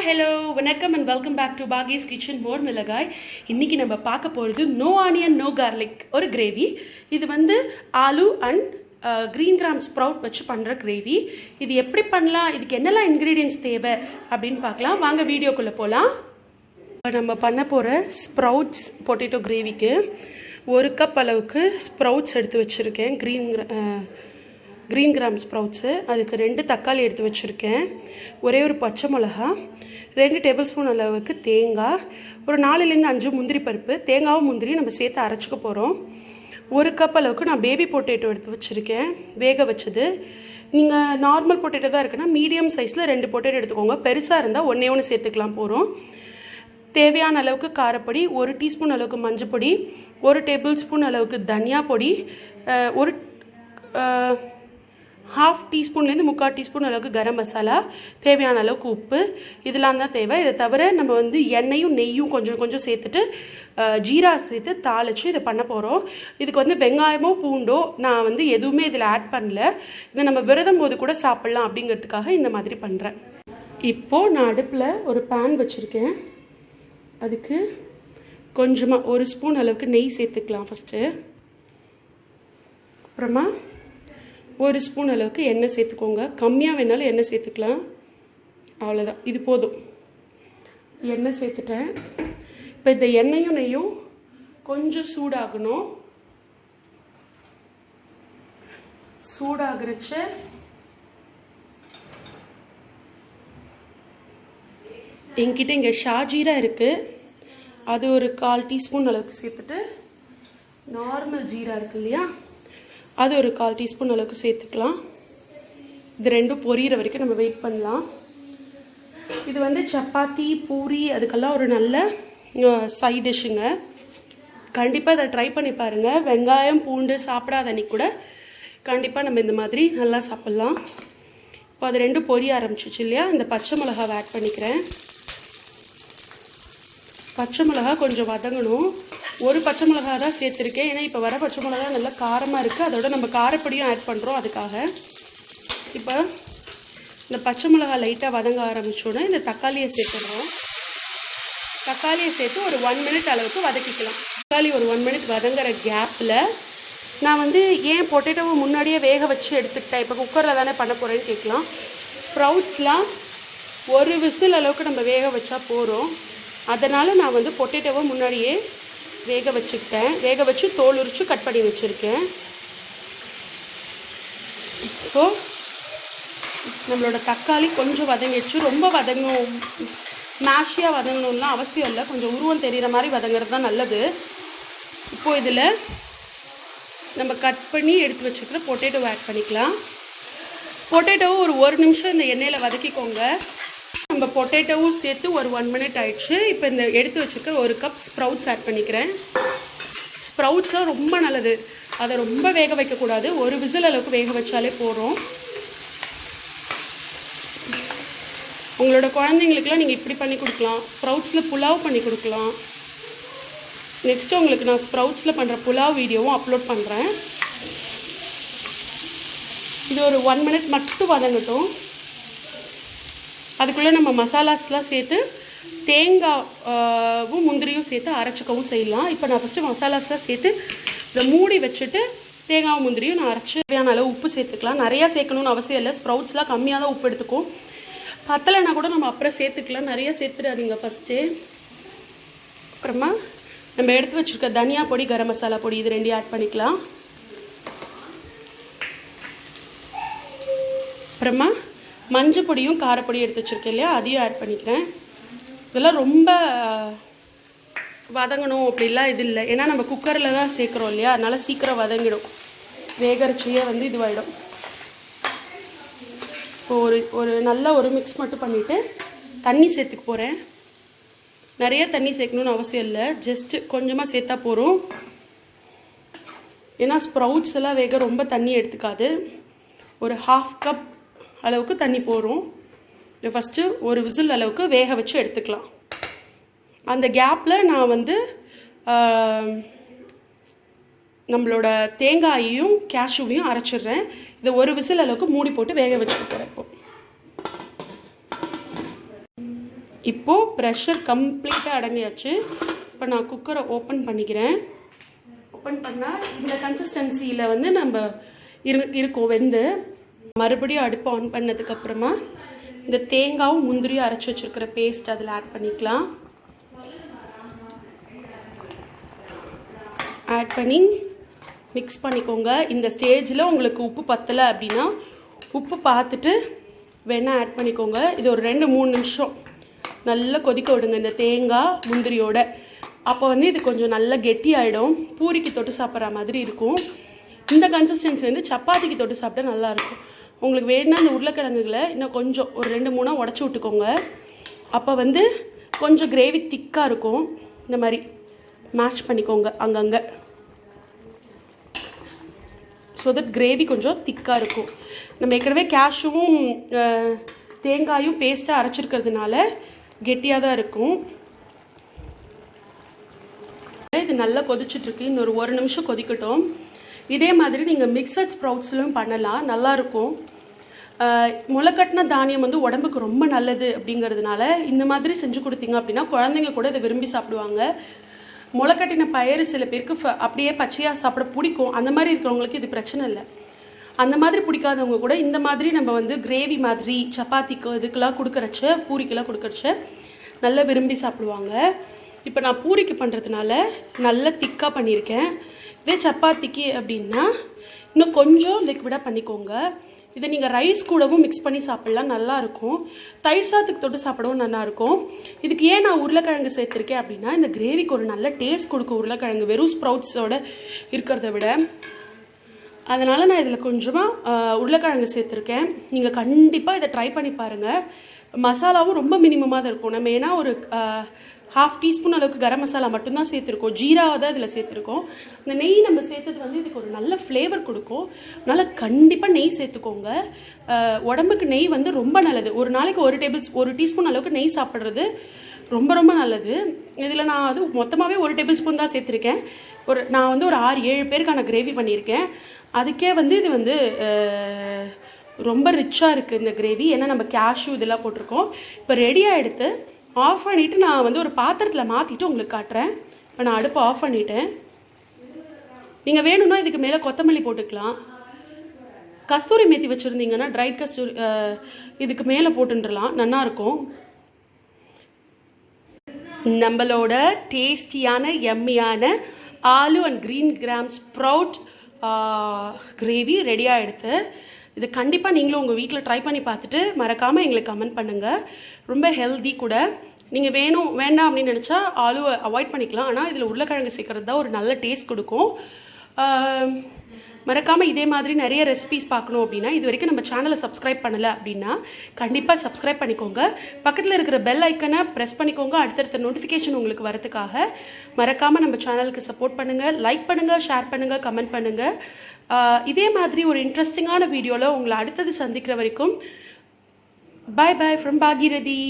hello, vanakkam and welcome back to Bagi's kitchen Mormilagai. இன்னைக்கு நம்ம பார்க்க போறது no onion no garlic ஒரு gravy. இது வந்து aloo and green gram sprout வச்சு பண்ற gravy. இது எப்படி பண்ணலாம், இதுக்கு என்னெல்லாம் ingredients தேவை அப்படினு பார்க்கலாம். வாங்க வீடியோக்குள்ள போலாம். நம்ம பண்ண போற sprouts potato gravyக்கு 1 கப் அளவுக்கு sprouts எடுத்து வச்சிருக்கேன். green gram sprouts, அதுக்கு 2 தக்காளி எடுத்து வச்சிருக்கேன். ஒரே ஒரு பச்சை மிளகாய், 2 டேபிள்ஸ்பூன் அளவுக்கு தேங்காய், ஒரு 4 ல இருந்து 5 முந்திரி பருப்பு. தேங்காவும் முந்திரியும் நம்ம சேர்த்து அரைச்சுக்க போகிறோம். 1 கப் அளவுக்கு நான் பேபி பொட்டேட்டோ எடுத்து வச்சுருக்கேன், வேக வச்சது. நீங்கள் நார்மல் பொட்டேட்டோ தான் இருக்குன்னா மீடியம் சைஸில் 2 பொட்டேட்டோ எடுத்துக்கோங்க. பெருசாக இருந்தால் ஒன்று சேர்த்துக்கலாம் போகிறோம். தேவையான அளவுக்கு காரப்பொடி, 1 டீஸ்பூன் அளவுக்கு மஞ்சள் பொடி, 1 டேபிள் ஸ்பூன் அளவுக்கு தனியா பொடி, ஒரு ½ டீஸ்பூன்லேருந்து 3/4 டீஸ்பூன் அளவுக்கு கரம் மசாலா, தேவையான அளவுக்கு உப்பு, இதெல்லாம் தான் தேவை. இதை தவிர நம்ம வந்து எண்ணெயும் நெய்யும் கொஞ்சம் சேர்த்துட்டு ஜீரா சேர்த்து தாளித்து இதை பண்ண போகிறோம். இதுக்கு வந்து வெங்காயமோ பூண்டோ நான் வந்து எதுவுமே இதில் ஆட் பண்ணல. இதை நம்ம விரதம் போது கூட சாப்பிட்லாம் அப்படிங்கிறதுக்காக இந்த மாதிரி பண்ணுறேன். இப்போது நான் அடுப்பில் ஒரு பேன் வச்சுருக்கேன். அதுக்கு கொஞ்சமாக 1 ஸ்பூன் அளவுக்கு நெய் சேர்த்துக்கலாம் ஃபஸ்ட்டு. அப்புறமா 1 ஸ்பூன் அளவுக்கு எண்ணெய் சேர்த்துக்கோங்க. கம்மியாக வேணாலும் எண்ணெய் சேர்த்துக்கலாம். அவ்வளோதான், இது போதும். எண்ணெய் சேர்த்துட்டேன். இப்போ இந்த எண்ணெயும் நெய்யும் கொஞ்சம் சூடாகணும். சூடாகிறச்ச என்கிட்ட இங்கே ஷாஜீரா இருக்குது, அது ஒரு 1/4 டீஸ்பூன் அளவுக்கு சேர்த்துட்டு, நார்மல் ஜீரா இருக்கு இல்லையா, அது ஒரு 1/4 டீஸ்பூன் அளவுக்கு சேர்த்துக்கலாம். இது ரெண்டும் பொரியிற வரைக்கும் நம்ம வெயிட் பண்ணலாம். இது வந்து சப்பாத்தி பூரி அதுக்கெல்லாம் ஒரு நல்ல சைட் டிஷ்ஷுங்க. கண்டிப்பாக இதை ட்ரை பண்ணி பாருங்கள். வெங்காயம் பூண்டு சாப்பிடாத அன்னைக்கு கூட கண்டிப்பாக நம்ம இந்த மாதிரி நல்லா சாப்பிட்லாம். இப்போ அது ரெண்டும் பொரிய ஆரம்பிச்சிச்சு இல்லையா, இந்த பச்சை மிளகாவை ஆட் பண்ணிக்கிறேன். பச்சை மிளகா கொஞ்சம் வதங்கணும். 1 பச்சை மிளகா தான் சேர்த்துருக்கேன், ஏன்னா இப்போ வர பச்சை மிளகா நல்லா காரமாக இருக்குது. அதோட நம்ம காரப்பொடியும் ஆட் பண்ணுறோம் அதுக்காக. இப்போ இந்த பச்சை மிளகா லைட்டாக வதங்க ஆரம்பிச்சோன்னே இந்த தக்காளியை சேர்த்துடுறோம். தக்காளியை சேர்த்து ஒரு 1 மினிட் அளவுக்கு வதக்கிக்கலாம். தக்காளி ஒரு 1 மினிட் வதங்குற கேப்பில் நான் வந்து ஏன் பொட்டேட்டோவை முன்னாடியே வேக வச்சு எடுத்துக்கிட்டேன், இப்போ குக்கரில் தானே பண்ண போகிறேன்னு கேட்கலாம். ஸ்ப்ரவுட்ஸ்லாம் 1 விசில் அளவுக்கு நம்ம வேக வச்சா போகிறோம். அதனால் நான் வந்து பொட்டேட்டோவை முன்னாடியே வேக வச்சுக்கிட்டேன். வேக வச்சு தோல் உரித்து கட் பண்ணி வச்சுருக்கேன். இப்போது நம்மளோட தக்காளி கொஞ்சம் வதங்கிடுச்சு. ரொம்ப வதங்கணும், மேஷியாக வதங்கணும்லாம் அவசியம் இல்லை. கொஞ்சம் உருவம் தெரிகிற மாதிரி வதங்கிறது தான் நல்லது. இப்போது இதில் நம்ம கட் பண்ணி எடுத்து வச்சுக்கிற பொட்டேட்டோவை ஆட் பண்ணிக்கலாம். பொட்டேட்டோவை ஒரு 1 நிமிஷம் இந்த எண்ணெயில் வதக்கிக்கோங்க. நம்ம பொட்டேட்டோவும் சேர்த்து ஒரு 1 மினிட் ஆயிடுச்சு. இப்போ இந்த எடுத்து வச்சுருக்க 1 கப் ஸ்ப்ரவுட்ஸ் ஆட் பண்ணிக்கிறேன். ஸ்ப்ரவுட்ஸ்லாம் ரொம்ப நல்லது, அதை ரொம்ப வேக வைக்கக்கூடாது. 1 விசில் அளவுக்கு வேக வச்சாலே போகிறோம். உங்களோட குழந்தைங்களுக்குலாம் நீங்கள் இப்படி பண்ணி கொடுக்கலாம். ஸ்ப்ரவுட்ஸில் புலாவ் பண்ணி கொடுக்கலாம். நெக்ஸ்ட்டு உங்களுக்கு நான் ஸ்ப்ரவுட்ஸில் பண்ணுற புலாவ் வீடியோவும் அப்லோட் பண்ணுறேன். இது ஒரு 1 மினிட் மட்டும் வதங்கட்டும். அதுக்குள்ளே நம்ம மசாலாஸ்லாம் சேர்த்து தேங்காவும் முந்திரியும் சேர்த்து அரைச்சிக்கவும் செய்யலாம். இப்போ நான் ஃபஸ்ட்டு மசாலாஸ்லாம் சேர்த்து இதை மூடி வச்சுட்டு தேங்காவும் முந்திரியும் நான் அரைச்சி தேவையான அளவு உப்பு சேர்த்துக்கலாம். நிறையா சேர்க்கணுன்னு அவசியம் இல்லை. ஸ்ப்ரவுட்ஸ்லாம் கம்மியாக தான் உப்பு எடுத்துக்கும். பத்தலைன்னா கூட நம்ம அப்புறம் சேர்த்துக்கலாம். நிறையா சேர்த்துடாதீங்க ஃபஸ்ட்டு. அப்புறமா நம்ம எடுத்து வச்சுருக்க தனியா பொடி கரம் மசாலா பொடி இது 2 ஆட் பண்ணிக்கலாம். அப்புறமா மஞ்சள் பொடியும் காரப்பொடியும் எடுத்து வச்சுருக்கேன் இல்லையா, அதையும் ஆட் பண்ணிக்கிறேன். இதெல்லாம் ரொம்ப வதங்கணும் அப்படிலாம் இது இல்லை, ஏன்னா நம்ம குக்கரில் தான் சேர்க்குறோம் இல்லையா, அதனால் சீக்கிரம் வதங்கிடும். வேகரிச்சியே வந்து இதுவாகிடும். இப்போ ஒரு நல்ல ஒரு மிக்ஸ் மட்டும் பண்ணிவிட்டு தண்ணி சேர்த்துக்க போகிறேன். நிறைய தண்ணி சேர்க்கணுன்னு அவசியம் இல்லை, ஜஸ்ட்டு கொஞ்சமாக சேர்த்தா போகிறோம். ஏன்னா ஸ்ப்ரவுட்ஸ் எல்லாம் வேக ரொம்ப தண்ணி எடுத்துக்காது. ஒரு ½ கப் அளவுக்கு தண்ணி போகிறோம். இதை ஃபஸ்ட்டு 1 விசில் அளவுக்கு வேக வச்சு எடுத்துக்கலாம். அந்த கேப்பில் நான் வந்து நம்மளோட தேங்காயையும் கேஷ்யூவையும் அரைச்சிடுறேன். இதை 1 விசில் அளவுக்கு மூடி போட்டு வேக வச்சுக்க போகிறேன். இப்போது ப்ரெஷர் கம்ப்ளீட்டாக அடங்கியாச்சு. இப்போ நான் குக்கரை ஓப்பன் பண்ணிக்கிறேன். ஓப்பன் பண்ணால் இந்த கன்சிஸ்டன்சியில் வந்து நம்ம இருக்கும் வெந்து. மறுபடியும் அடுப்பு ஆன் பண்ணதுக்கப்புறமா இந்த தேங்காவும் முந்திரியும் அரைச்சி வச்சுருக்கிற பேஸ்ட் அதில் ஆட் பண்ணிக்கலாம். ஆட் பண்ணி மிக்ஸ் பண்ணிக்கோங்க. இந்த ஸ்டேஜில் உங்களுக்கு உப்பு பத்தலை அப்படின்னா உப்பு பார்த்துட்டு வேணால் ஆட் பண்ணிக்கோங்க. இது ஒரு 2-3 நிமிஷம் நல்லா கொதிக்க விடுங்க இந்த தேங்காய் முந்திரியோட. அப்போ வந்து இது கொஞ்சம் நல்லா கெட்டி ஆகிடும். பூரிக்கு தொட்டு சாப்பிட்ற மாதிரி இருக்கும். இந்த கன்சிஸ்டன்சி வந்து சப்பாத்திக்கு தொட்டு சாப்பிட்டா நல்லாயிருக்கும். உங்களுக்கு வேணும்னா இந்த உருளைக்கிழங்குகளை இன்னும் கொஞ்சம் ஒரு 2-3 உடச்சி விட்டுக்கோங்க. அப்போ வந்து கொஞ்சம் கிரேவி திக்காக இருக்கும். இந்த மாதிரி மேஷ் பண்ணிக்கோங்க அங்கங்கே. ஸோ தட் கிரேவி கொஞ்சம் திக்காக இருக்கும். நம்ம ஏற்கனவே கேஷ்யூவும் தேங்காயும் பேஸ்ட்டாக அரைச்சிருக்கிறதுனால கெட்டியாக தான் இருக்கும். இது நல்லா கொதிச்சுட்ருக்கு. இன்னொரு 1 நிமிஷம் கொதிக்கட்டும். இதே மாதிரி நீங்கள் மிக்சட் ஸ்ப்ரவுட்ஸ்லையும் பண்ணலாம், நல்லாயிருக்கும். முளைக்கட்டின தானியம் வந்து உடம்புக்கு ரொம்ப நல்லது அப்படிங்கிறதுனால இந்த மாதிரி செஞ்சு கொடுத்தீங்க அப்படின்னா குழந்தைங்க கூட இதை விரும்பி சாப்பிடுவாங்க. முளைக்கட்டின பயிறு சில பேருக்கு அப்படியே பச்சையாக சாப்பிட பிடிக்கும். அந்த மாதிரி இருக்கிறவங்களுக்கு இது பிரச்சனை இல்லை. அந்த மாதிரி பிடிக்காதவங்க கூட இந்த மாதிரி நம்ம வந்து கிரேவி மாதிரி சப்பாத்திக்கு இதுக்கெல்லாம் கொடுக்குறச்ச, பூரிக்கெல்லாம் கொடுக்குறச்ச நல்லா விரும்பி சாப்பிடுவாங்க. இப்போ நான் பூரிக்கு பண்ணுறதுனால நல்லா திக்காக பண்ணியிருக்கேன். இதே சப்பாத்திக்கு அப்படின்னா இன்னும் கொஞ்சம் லிக்விடாக பண்ணிக்கோங்க. இதை நீங்கள் ரைஸ் கூடவும் மிக்ஸ் பண்ணி சாப்பிட்லாம், நல்லாயிருக்கும். தயிர் சாதத்துக்கு தொட்டு சாப்பிடவும் நல்லாயிருக்கும். இதுக்கு ஏன் நான் உருளைக்கிழங்கு சேர்த்துருக்கேன் அப்படின்னா இந்த கிரேவிக்கு ஒரு நல்ல டேஸ்ட் கொடுக்கும் உருளைக்கிழங்கு வெறும் ஸ்ப்ரவுட்ஸோடு இருக்கிறத விட. அதனால் நான் இதில் கொஞ்சமாக உருளைக்கிழங்கு சேர்த்துருக்கேன். நீங்கள் கண்டிப்பாக இதை ட்ரை பண்ணி பாருங்கள். மசாலாவும் ரொம்ப மினிமமாக தான் இருக்கும். நம்ம ஏன்னா ஒரு 1/2 டீஸ்பூன் அளவுக்கு கரம் மசாலா மட்டும்தான் சேர்த்துருக்கோம். ஜீராவை தான் இதில் சேர்த்துருக்கோம். இந்த நெய் நம்ம சேர்த்தது வந்து இதுக்கு ஒரு நல்ல ஃப்ளேவர் கொடுக்கும். அதனால் கண்டிப்பாக நெய் சேர்த்துக்கோங்க. உடம்புக்கு நெய் வந்து ரொம்ப நல்லது. ஒரு நாளைக்கு 1 டீஸ்பூன் அளவுக்கு நெய் சாப்பிட்றது ரொம்ப ரொம்ப நல்லது. இதில் நான் அது மொத்தமாகவே 1 டேபிள் ஸ்பூன் தான் சேர்த்துருக்கேன். நான் வந்து ஒரு 6-7 பேருக்கான கிரேவி பண்ணியிருக்கேன். அதுக்கே வந்து இது வந்து ரொம்ப ரிச்சாக இருக்குது இந்த கிரேவி. ஏன்னா நம்ம கேஷ்யூ இதெல்லாம் போட்டிருக்கோம். இப்போ ரெடியாக எடுத்து ஆஃப் பண்ணிவிட்டு நான் வந்து ஒரு பாத்திரத்தில் மாற்றிட்டு உங்களுக்கு காட்டுறேன். இப்போ நான் அடுப்பை ஆஃப் பண்ணிவிட்டேன். நீங்கள் வேணும்னா இதுக்கு மேலே கொத்தமல்லி போட்டுக்கலாம். கஸ்தூரி மேத்தி வச்சுருந்தீங்கன்னா ட்ரைட் கஸ்தூரி இதுக்கு மேலே போட்டுன்றலாம், நல்லாயிருக்கும். நம்மளோட டேஸ்டியான எம்மியான aloo and green gram sprout gravy ரெடியாக எடுத்து இது கண்டிப்பாக நீங்களும் உங்கள் வீட்டில் ட்ரை பண்ணி பார்த்துட்டு மறக்காமல் எங்களுக்கு கமெண்ட் பண்ணுங்கள். ரொம்ப ஹெல்தி கூட. நீங்கள் வேண்டாம் அப்படின்னு நினச்சா ஆலுவை அவாய்ட் பண்ணிக்கலாம். ஆனால் இதில் உருளைக்கிழங்கு சேர்க்குறது தான் ஒரு நல்ல டேஸ்ட் கொடுக்கும். மறக்காமல் இதே மாதிரி நிறைய ரெசிபிஸ் பார்க்கணும் அப்படின்னா இது வரைக்கும் நம்ம சேனலை சப்ஸ்கிரைப் பண்ணலை அப்படின்னா கண்டிப்பாக சப்ஸ்கிரைப் பண்ணிக்கோங்க. பக்கத்தில் இருக்கிற பெல் ஐக்கனை ப்ரெஸ் பண்ணிக்கோங்க. அடுத்தடுத்த நோட்டிஃபிகேஷன் உங்களுக்கு வரதுக்காக. மறக்காமல் நம்ம சேனலுக்கு சப்போர்ட் பண்ணுங்கள், லைக் பண்ணுங்கள், ஷேர் பண்ணுங்கள், கமெண்ட் பண்ணுங்கள். இதே மாதிரி ஒரு இன்ட்ரெஸ்டிங்கான வீடியோவில் உங்களை அடுத்தது சந்திக்கிற வரைக்கும் பாய் பாய் ஃப்ரம் பாகிரதி.